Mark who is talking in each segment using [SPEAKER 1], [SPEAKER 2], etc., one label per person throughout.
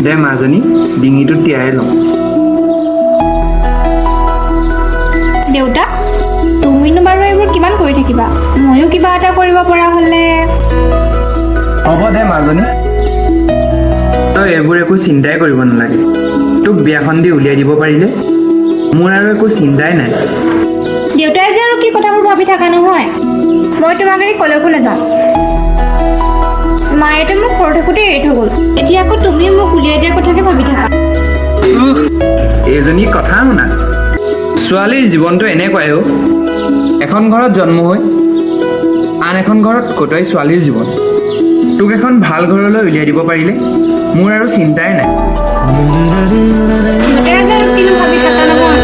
[SPEAKER 1] দে মাজনী ডিঙিটো তিয়াই লওঁ।
[SPEAKER 2] দেউতা তুমিনো বাৰু এইবোৰ কিমান কৰি থাকিবা? ময়ো কিবা এটা কৰিব পৰা হ'লে।
[SPEAKER 1] হ'ব দে মাজনী, তই এইবোৰ একো চিন্তাই কৰিব নালাগে। তোক বিয়াখন দি উলিয়াই দিব পাৰিলে মোৰ আৰু একো চিন্তাই নাই।
[SPEAKER 2] দেউতাই যে আৰু কি কথাবোৰ ভাবি থকা নহয়, মই তোমাক এৰি কলৈকো নাযাওঁ। মায়েতো মোক সৰু থাকোঁতে এৰি থৈ গ'ল, এতিয়া আকৌ তুমি মোক উলিয়াই দিয়াৰ কথাকে ভাবি থাকা।
[SPEAKER 1] এইজনী কথা শুনা, ছোৱালীৰ জীৱনটো এনেকুৱাই অ'। এখন ঘৰত জন্ম হৈ আন এখন ঘৰত কটোৱাই ছোৱালীৰ জীৱন। তোক এখন ভাল ঘৰলৈ উলিয়াই দিব পাৰিলে মোৰ আৰু চিন্তাই নাই।
[SPEAKER 2] ভাবি থাকা নহয়।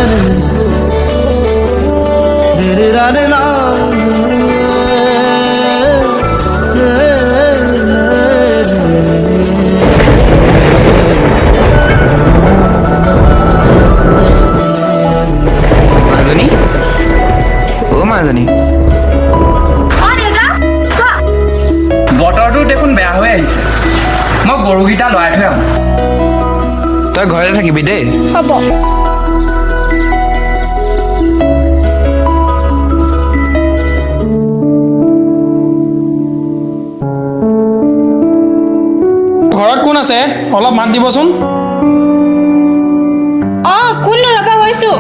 [SPEAKER 1] মাজনী বতৰটো দেখোন বেয়া হৈ আহিছে, মই গৰুকেইটা লৰাই থৈ আহোঁ। তই ঘৰতে থাকিবি দেই।
[SPEAKER 2] হ'ব।
[SPEAKER 3] ঘৰত কোন আছে অলপ মাত দিবচোন।
[SPEAKER 2] কোন ৰবা হৈছো।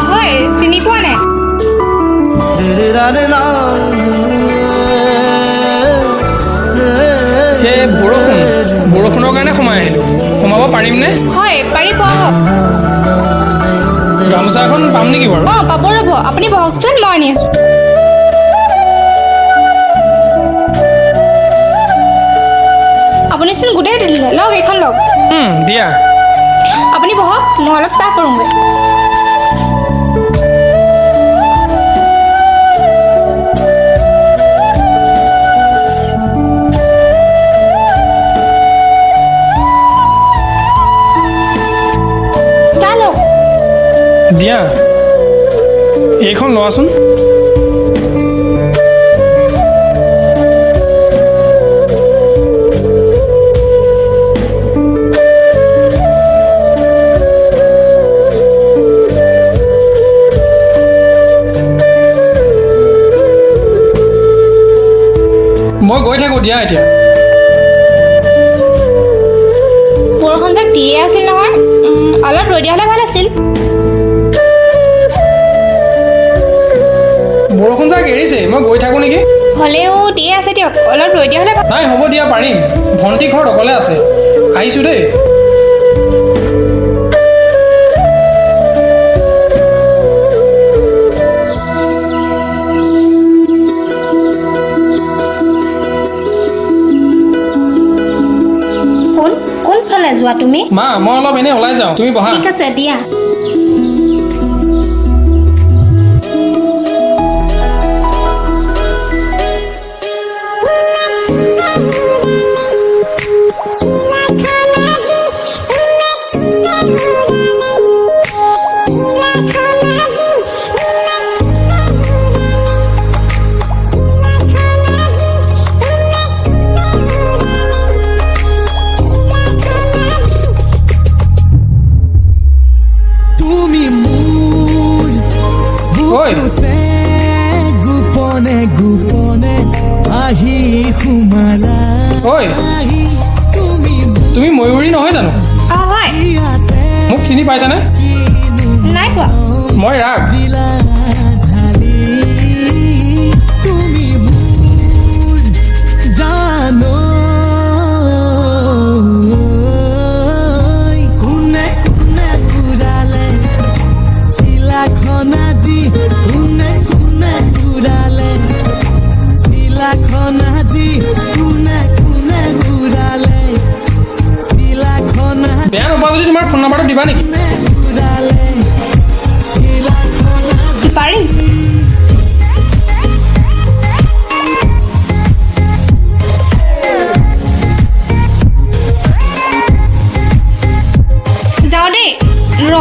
[SPEAKER 2] হয় চিনি পোৱা নাই।
[SPEAKER 3] বৰষুণৰ কাৰণে সোমাই আহিলোঁ, সোমাব পাৰিমনে?
[SPEAKER 2] হয় পাৰিব।
[SPEAKER 3] গামোচা এখন পাম নেকি বাৰু?
[SPEAKER 2] পাব ৰ'ব, আপুনি বহকচোন, মই আনি আছোঁ। আপুনিচোন গোটেই দিলে, লওক এইখন লওক।
[SPEAKER 3] দিয়া।
[SPEAKER 2] আপুনি বহক, মই অলপ চাহ কৰোঁগৈ।
[SPEAKER 3] দিয়া এইখন লোৱাচোন। মই গৈ থাকোঁ দিয়া এতিয়া।
[SPEAKER 2] বৰষুণ যাক দিয়ে আছিল নহয়, অলপ ৰৈ দিয়া হ'লে ভাল আছিল।
[SPEAKER 3] বৰষুণ যাক এৰিছে, মই গৈ থাকোঁ নেকি?
[SPEAKER 2] হ'লেও দিয়ে আছে দিয়ক, অলপ ৰৈ দিয়া হ'লে।
[SPEAKER 3] নাই হ'ব দিয়া, পাৰিম। ভণ্টি ঘৰত অকলে আছে, আহিছোঁ দেই।
[SPEAKER 2] কোনফালে যোৱা তুমি?
[SPEAKER 3] মা মই অলপ এনেই ওলাই যাওঁ, তুমি বহা।
[SPEAKER 2] ঠিক আছে দিয়া।
[SPEAKER 3] ঐ তুমি ময়ূৰী নহয় জানো?
[SPEAKER 2] হয়।
[SPEAKER 3] মোক চিনি পাইছানে?
[SPEAKER 2] নাই পোৱা।
[SPEAKER 3] মই ৰাগ। ফোন নাম্বাৰটো দিবা নেকি?
[SPEAKER 2] পাৰিম। যাওঁ দেই, ৰ।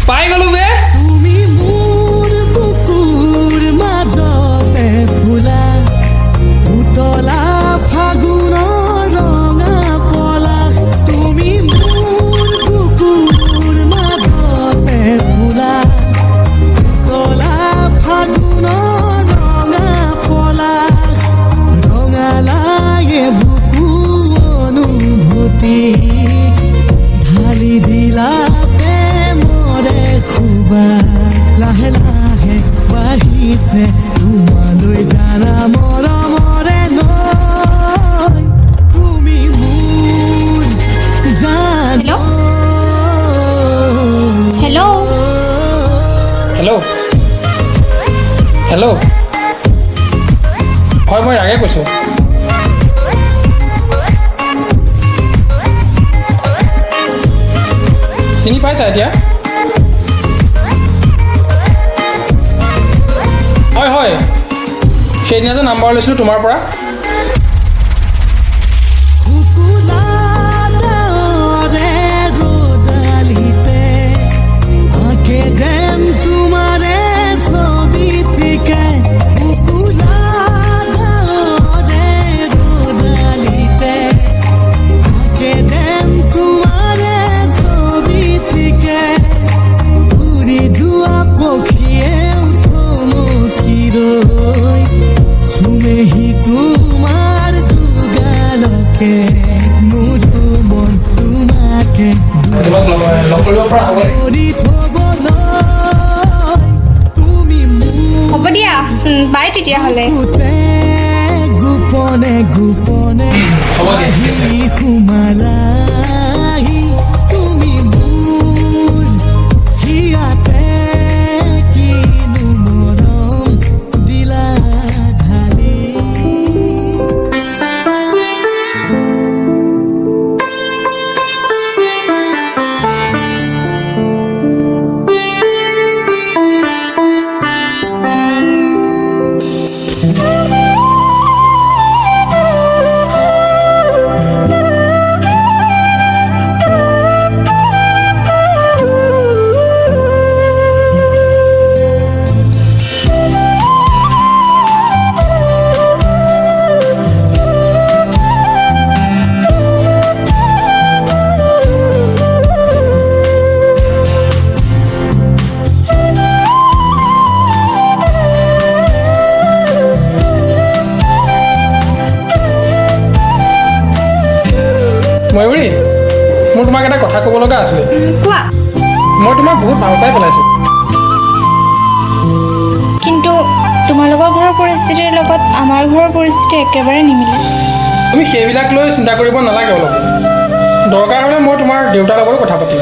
[SPEAKER 3] পাই গ'লো বে।
[SPEAKER 4] তুমি মোৰ বুকুৰ মাজতে ফুলা উতলা ফাগুনৰ ৰঙা পলাশ। তুমি মোৰ বুকুৰ মাজতে ফুলা উতলা ফাগুনৰ ৰঙা পলাশ। ৰঙালায়ে বুকু অনুভূতি ঢালি দিলা প্ৰেমৰে খুবা। লাহে লাহে বাঢ়িছে তোমালৈ জানা মৰমৰে নৈ। তুমি মোৰ জান।
[SPEAKER 2] হেল্ল'।
[SPEAKER 3] হেল্ল' হেল্ল', হয় মই ৰাগে কৈছোঁ। চিনি পাইছা এতিয়া? হয় হয়, সেইদিনা যে নাম্বাৰ লৈছিলোঁ তোমাৰ পৰা।
[SPEAKER 4] শুকুলাৰে ৰ'দালিতে আঁকে যেন তোমাৰে ছবিটিকে। শুকুলাৰে ৰ'দালিতে আঁকে যেন তোমাৰে ছবিটিকে। উৰি যোৱা পক্ষীয়ে থমকি ৰৈ চুমেহি তোমাৰ দুগালকে। মোৰ মন তোমাকে
[SPEAKER 3] তোমাক লগ কৰিব পৰা হ'ব।
[SPEAKER 4] ধৰি থবলৈ তুমি
[SPEAKER 2] হ'ব দিয়া, বাই তেতিয়াহ'লে।
[SPEAKER 4] মুকুতে গোপনে গোপনে
[SPEAKER 3] হ'ব দিয়া, ঠিক আছে।
[SPEAKER 4] আহি সোমালাহি। তুমি মোৰ হিয়াতে কিনো মৰম দিলা ঢালি।
[SPEAKER 3] ময়ূৰী, মোৰ তোমাক এটা কথা ক'ব লগা আছিলে।
[SPEAKER 2] কোৱা।
[SPEAKER 3] মই তোমাক বহুত ভাল পাই পেলাইছোঁ।
[SPEAKER 2] কিন্তু তোমালোকৰ ঘৰৰ পৰিস্থিতিৰ লগত আমাৰ ঘৰৰ পৰিস্থিতি একেবাৰে নিমিলে।
[SPEAKER 3] তুমি সেইবিলাক লৈ চিন্তা কৰিব নালাগে অলপ। দৰকাৰ হ'লে মই তোমাৰ দেউতাৰ লগতো কথা পাতিম।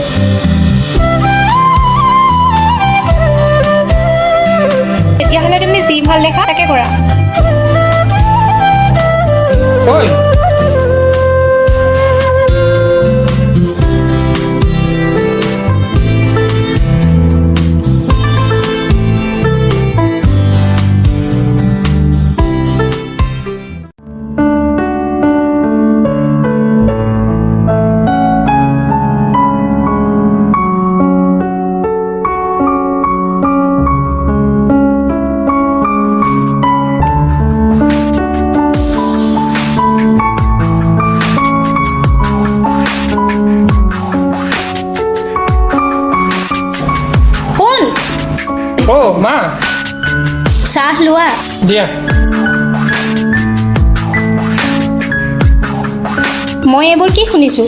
[SPEAKER 2] তেতিয়াহ'লে তুমি যি ভাল দেখা তাকে কৰা।
[SPEAKER 3] ঐ, মা
[SPEAKER 5] চাহ লোৱা।
[SPEAKER 3] দিয়া।
[SPEAKER 5] মই এইবোৰ কি শুনিছোঁ?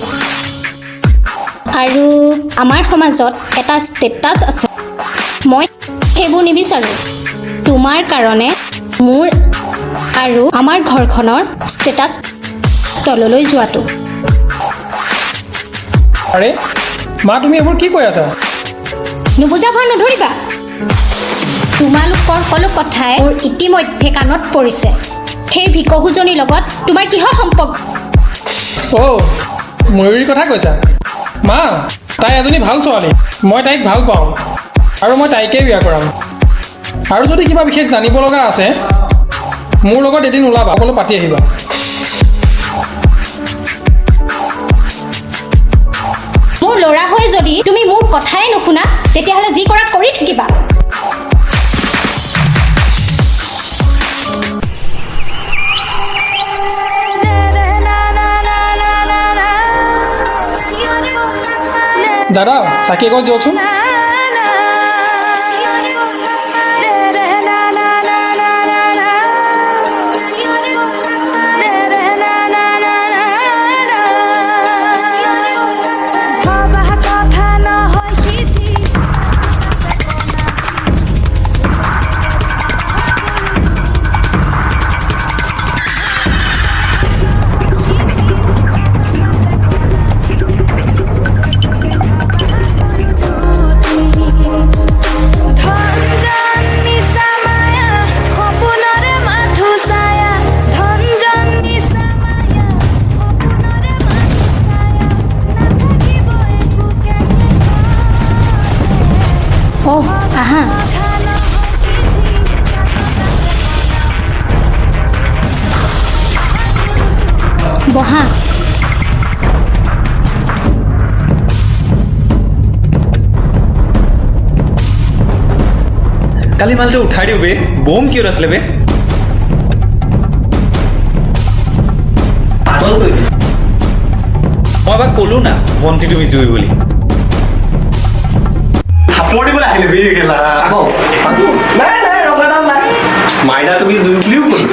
[SPEAKER 5] আৰু আমাৰ সমাজত এটা ষ্টেটাছ আছে, মই সেইবোৰ নিবিচাৰোঁ। তোমাৰ কাৰণে মোৰ আৰু আমাৰ ঘৰখনৰ ষ্টেটাছ তললৈ যোৱাটো।
[SPEAKER 3] আৰে মা, তুমি এইবোৰ কি কৈ আছা?
[SPEAKER 5] নুবুজা ভাৰ নধৰিবা। তোমালোকৰ সকলো কথাই মোৰ ইতিমধ্যে কাণত পৰিছে। সেই ভিকহুজনীৰ লগত তোমাৰ কিহৰ সম্পৰ্ক?
[SPEAKER 3] অ' ময়ূৰীৰ কথা কৈছা? মা, তাই এজনী ভাল ছোৱালী, মই তাইক ভাল পাওঁ আৰু মই তাইকেই বিয়া কৰাম। আৰু যদি কিবা বিশেষ জানিব লগা আছে মোৰ লগত এদিন ওলাবা, সকলো পাতি আহিবা।
[SPEAKER 5] মোৰ ল'ৰা হৈ যদি তুমি মোৰ কথাই নুশুনা, তেতিয়াহ'লে যি কৰা কৰি থাকিবা।
[SPEAKER 3] দাদা, চাকি এগছ দিয়কচোন।
[SPEAKER 5] অহ, আহা। বহা।
[SPEAKER 6] কালি মালটো উঠাই দিওঁ বে, বম কিয় আছিলে বে? পাগল কৰিলি। মই এবাৰ ক'লো না ভণ্টি তুমি জুই বুলি। থাপৰ দিবলৈ আহিলে বে গেলা। আকৌ নাই নাই ৰঙা দাম নাই। মাইনা তুমি জুই বুলিও ক'লো।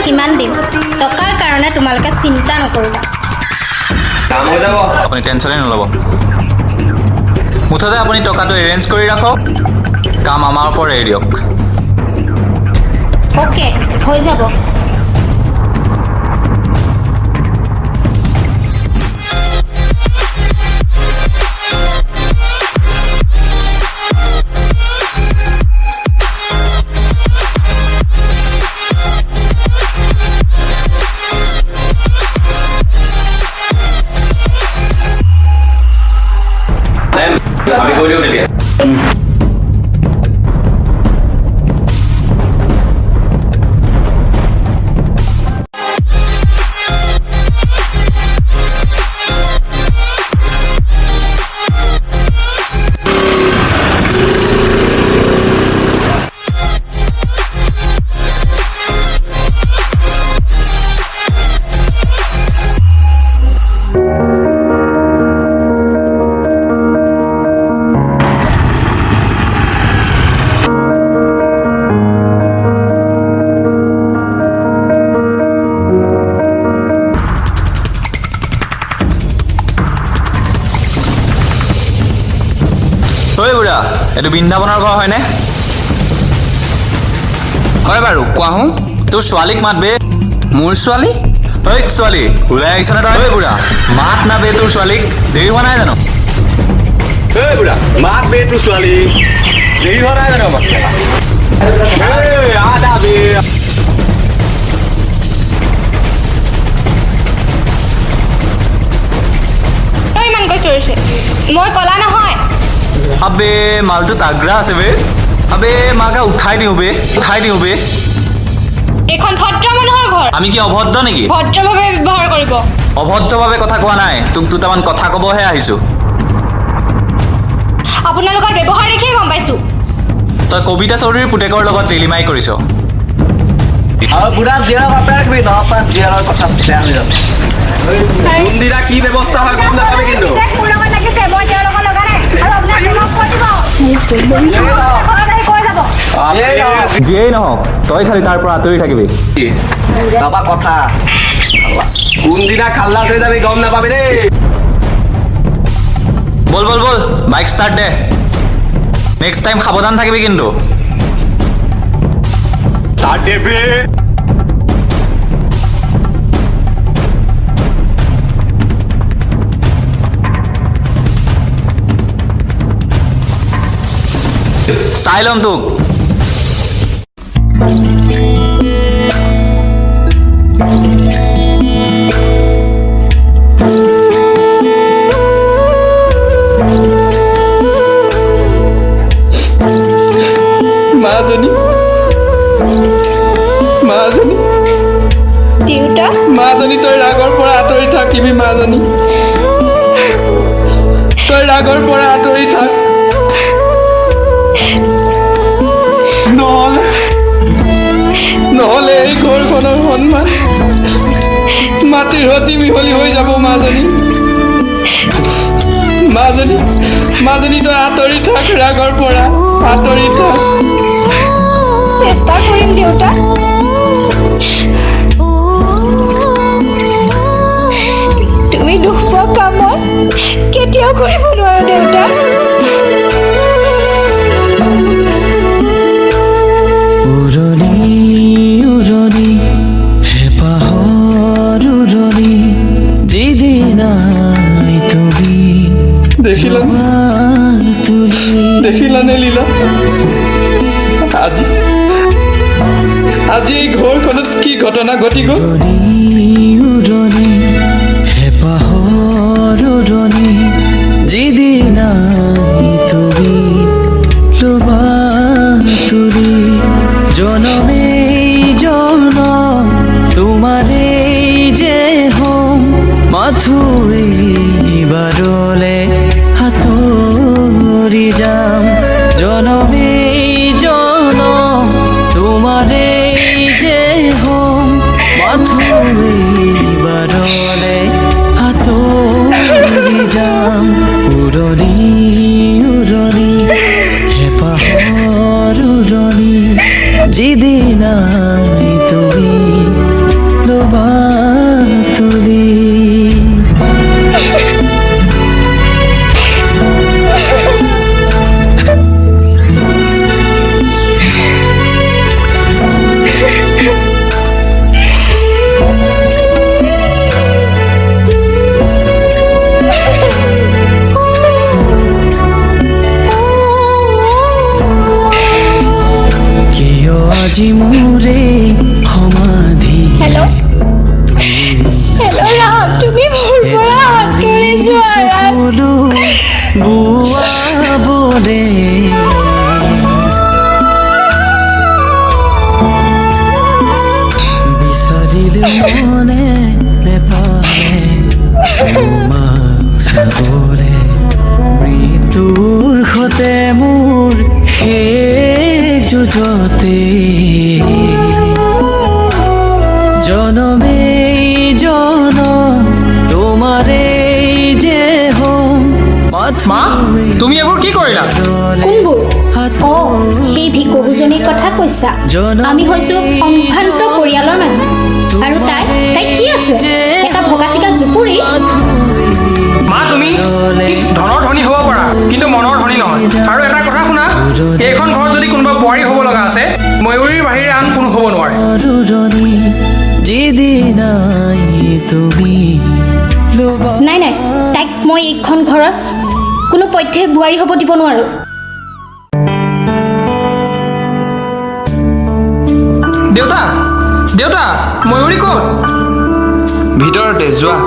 [SPEAKER 5] কিমান দিম? টকাৰ কাৰণে তোমালোকে চিন্তা নকৰিবা।
[SPEAKER 6] কাম হৈ যাব, আপুনি টেনশ্যনেই নল'ব। মুঠতে আপুনি টকাটো এৰেঞ্জ কৰি ৰাখক, কাম আমাৰ ওপৰত এৰি দিয়ক।
[SPEAKER 5] অ'কে, হৈ যাব।
[SPEAKER 6] আমি কৰি দিওঁ তেতিয়া। ঐ বুঢ়া, এইটো বৃন্দাবনৰ ঘৰ হয়নে?
[SPEAKER 1] হয় বাৰু, কোৱা হো।
[SPEAKER 6] তোৰ ছোৱালীক মাত বে।
[SPEAKER 1] মোৰ ছোৱালী?
[SPEAKER 6] ঐ ছোৱালী, ওলাই আহিছ নে তই? ঐ বুঢ়া, মাত না বে তোৰ ছোৱালীক, দেৰি হোৱা নাই জানো? ঐ বুঢ়া, মাত বে তোৰ ছোৱালী, দেৰি হোৱা নাই জানো? আদা বে।
[SPEAKER 2] তই ইমানকৈ চিঞৰিছে, মই ক'লা নহয়।
[SPEAKER 6] আবে মালটো তাগৰা আছে বে। আবে মাকা উঠাই দিওঁ বে, উঠাই দিওঁ বে।
[SPEAKER 2] এইখন ভদ্ৰ মানুহৰ ঘৰ
[SPEAKER 6] আমি কি অভদ্ৰ নেকি?
[SPEAKER 2] ভদ্ৰভাৱে ব্যৱহাৰ কৰিব
[SPEAKER 6] অভদ্ৰভাৱে কথা কোৱা নাই, তোক দুটামান কথা ক'বহে আহিছোঁ।
[SPEAKER 2] আপোনালোকৰ ব্যৱহাৰ দেখিয়ে গম পাইছোঁ
[SPEAKER 6] তই কবিতা চৌধুৰীৰ পুতেকৰ লগত ৰিলিমাই কৰিছ।
[SPEAKER 7] আৰু বুঢ়া জীয়াৰ বাপেক বি নহয় জীয়াৰৰ কথা বেয়া হৈ যাব। কোনদিনা কি ব্যৱস্থা হয় গম নাপাবি কিন্তু।
[SPEAKER 6] যিয়েই নহওক তই খালি তাৰ পৰা আঁতৰি থাকিবি।
[SPEAKER 7] বাবা কথা কোনদিনা খাল্লাচ হৈ যাবি গম নাপাবি দেই।
[SPEAKER 6] বল বল বল বাইক ষ্টাৰ্ট দে। নেক্সট টাইম সাৱধান থাকিবি কিন্তু। চাই ল'ম তোক।
[SPEAKER 3] মাজনী মাজনী
[SPEAKER 2] দেউতা
[SPEAKER 3] মাজনী তই ৰাগৰ পৰা আঁতৰি থাকিবি। মাজনী তই ৰাগৰ পৰা আঁতৰি থাক, নহ'লে এই ঘৰখনৰ সন্মান মাটিৰ সতি মিহলি হৈ যাব। মাজনী মাজনী মাজনী তই আঁতৰি থাক, ৰাগৰ পৰা আঁতৰি থাক।
[SPEAKER 2] চেষ্টা কৰিম দেউতা তুমি দুখ পোৱা কামত কেতিয়াও কৰিব নোৱাৰো দেউতা
[SPEAKER 4] উৰণি উৰণি হেঁপাহৰ উৰণি যিদিনাই তুমি
[SPEAKER 3] দেখিলানে দেখিলানে লীলা, আজি আজি এই ঘৰখনত কি ঘটনা ঘটি গ'ল।
[SPEAKER 4] উৰণি হেঁপাহৰ উৰণি যিদিনাই তুমি লবা তুলি জনমে জনম তোমাৰেই যে হম মাথো এইবাৰলে হাতৰি যাম। জনমে জনম তোমাৰেই যে হম মাথো এইবাৰলে হাতৰি যাম। উৰণি উৰণি হেঁপাহৰ উৰণি যিদিনাই তুমি লবা তুলি। আজি মোৰে সমাধি
[SPEAKER 2] হেল্ল' হেল্ল' ৰাম তুমি মোৰ পৰা আঁতৰি যোৱা ৰাম।
[SPEAKER 4] সকলো বোৱাবলে বিচাৰিলে মনে নেপালে তোমাক চাবলে। মৃত্যুৰ সতে মোৰ শেষ যুঁজতে জনমে জনম তোমাৰেই যে হম।
[SPEAKER 3] মা তুমি এইবোৰ কি কৰিলা?
[SPEAKER 5] কোনবোৰ? অ' সেই ভিকহুজনীৰ কথা কৈছা। আমি হৈছোঁ সম্ভ্ৰান্ত পৰিয়ালৰ মানুহ আৰু তাই কি আছে? এটা ভগা চিগা জুপুৰি।
[SPEAKER 3] মা তুমি ধনৰ ধনী হ'ব পাৰা কিন্তু মনৰ ধনী নহয়। আৰু এটা কথা শুনা, এইখন ঘৰত যদি কোনোবা বোৱাৰী হ'ব লগা আছে ময়ূৰীৰ বাহিৰে আন কোনো হ'ব নোৱাৰে।
[SPEAKER 5] নাই নাই, তাইক মই এইখন ঘৰত কোনো পধ্যে বোৱাৰী হ'ব দিব নোৱাৰোঁ।
[SPEAKER 3] দেউতা দেউতা ময়ূৰী ক'ত?
[SPEAKER 1] ভিতৰতে যোৱা।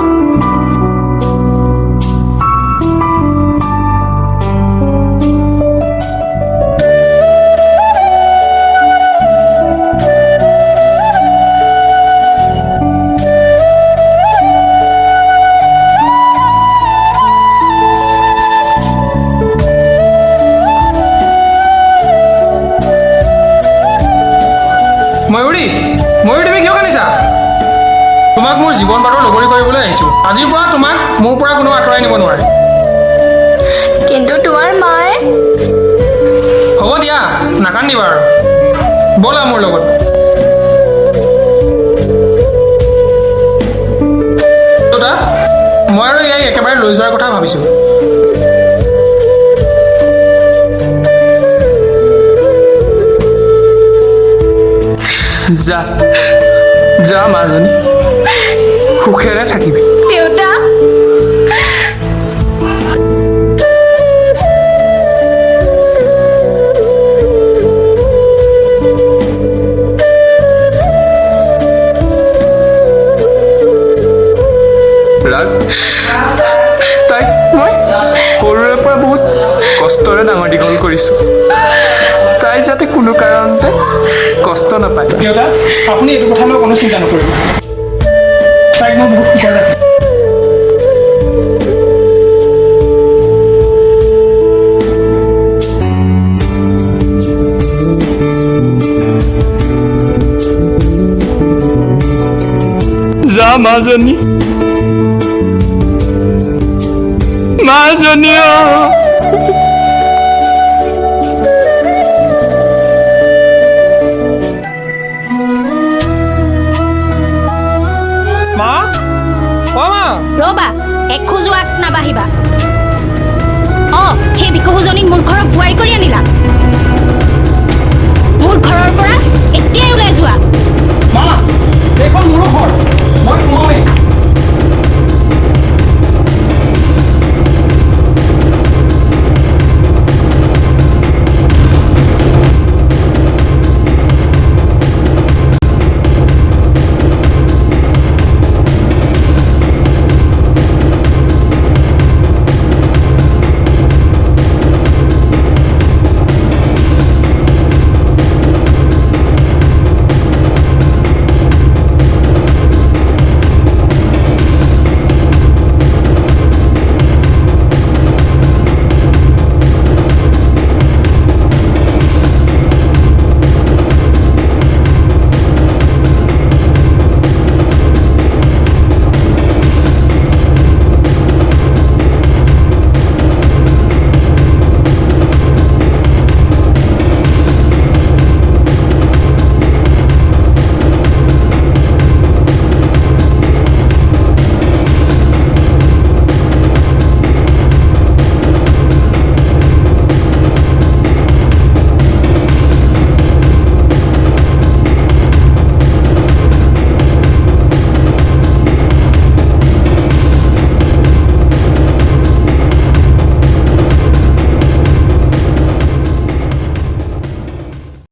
[SPEAKER 3] লগৰী কৰিবলৈ আহিছোঁ আজিৰ পৰা তোমাক মোৰ পৰা কোনো আঁতৰাই নিব নোৱাৰে
[SPEAKER 2] কিন্তু তোমাৰ মায়ে
[SPEAKER 3] হ'ব দিয়া নাকান্দিবা আৰু ব'লা মোৰ লগত দেউতা মই আৰু ইয়াক একেবাৰে লৈ যোৱাৰ কথা ভাবিছোঁ
[SPEAKER 1] যা যা মাজনী সুখেৰে থাকিবি
[SPEAKER 2] দেউতা
[SPEAKER 1] ৰাগ তাইক মই সৰুৰে পৰা বহুত কষ্টৰে ডাঙৰ দীঘল কৰিছোঁ তাই যাতে কোনো কাৰণতে কষ্ট নাপায়
[SPEAKER 3] দেউতা আপুনি এইটো কথা লৈ কোনো চিন্তা নকৰিব তাইক মই বহুত সুখত ৰাখিম
[SPEAKER 1] যা মাজনী মাজনী
[SPEAKER 3] মা অ মা
[SPEAKER 5] ৰ'বা এখোজো আগ নাবাঢ়িবা সেই বিকহুজনীক মোৰ ঘৰত বোৱাৰী কৰি আনিলা মোৰ ঘৰৰ পৰা এতিয়াই ওলাই যোৱা
[SPEAKER 3] মা এইখন মোৰো ঘৰ মই সোমামেই